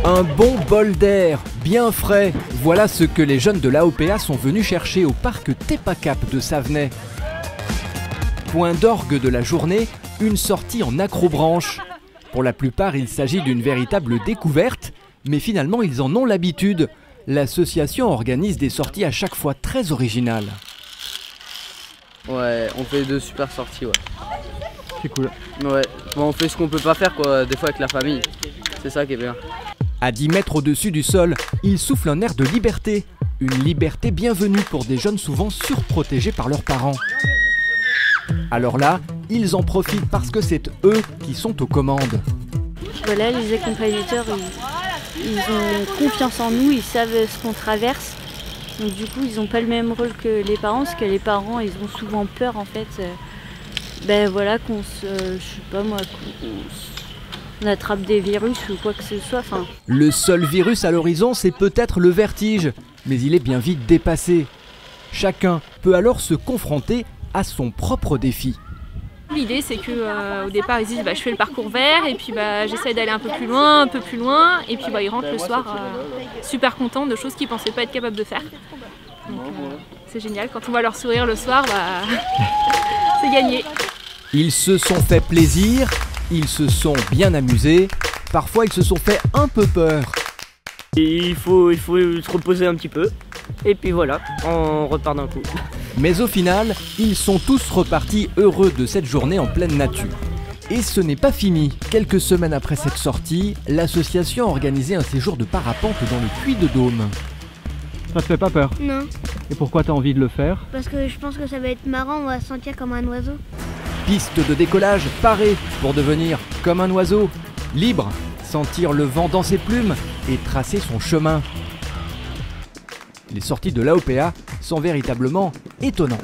Un bon bol d'air, bien frais, voilà ce que les jeunes de l'AOPA sont venus chercher au parc Tepacap de Savenay. Point d'orgue de la journée, une sortie en acrobranche. Pour la plupart, il s'agit d'une véritable découverte, mais finalement ils en ont l'habitude. L'association organise des sorties à chaque fois très originales. Ouais, on fait de super sorties, ouais. C'est cool. Ouais, bon, on fait ce qu'on peut pas faire, quoi, des fois avec la famille. C'est ça qui est bien. À 10 mètres au-dessus du sol, il souffle un air de liberté. Une liberté bienvenue pour des jeunes souvent surprotégés par leurs parents. Alors là, ils en profitent parce que c'est eux qui sont aux commandes. Voilà, les accompagnateurs, ils ont confiance en nous, ils savent ce qu'on traverse. Donc du coup, ils n'ont pas le même rôle que les parents, parce que les parents, ils ont souvent peur en fait. Ben voilà, qu'on se, je sais pas moi, qu'on attrape des virus ou quoi que ce soit. Enfin. Le seul virus à l'horizon, c'est peut-être le vertige, mais il est bien vite dépassé. Chacun peut alors se confronter à son propre défi. L'idée c'est que au départ ils disent je fais le parcours vert et puis j'essaie d'aller un peu plus loin, et puis ils rentrent le soir super contents de choses qu'ils pensaient pas être capables de faire. Donc c'est génial, quand on voit leur sourire le soir, c'est gagné. Ils se sont fait plaisir, ils se sont bien amusés, parfois ils se sont fait un peu peur. Et il faut se reposer un petit peu et puis voilà, on repart d'un coup. Mais au final, ils sont tous repartis heureux de cette journée en pleine nature. Et ce n'est pas fini. Quelques semaines après cette sortie, l'association a organisé un séjour de parapente dans le Puy-de-Dôme. Ça te fait pas peur? Non. Et pourquoi t'as envie de le faire? Parce que je pense que ça va être marrant, on va se sentir comme un oiseau. Piste de décollage parée pour devenir comme un oiseau, libre, sentir le vent dans ses plumes et tracer son chemin. Les sorties de l'AOPA sont véritablement étonnantes.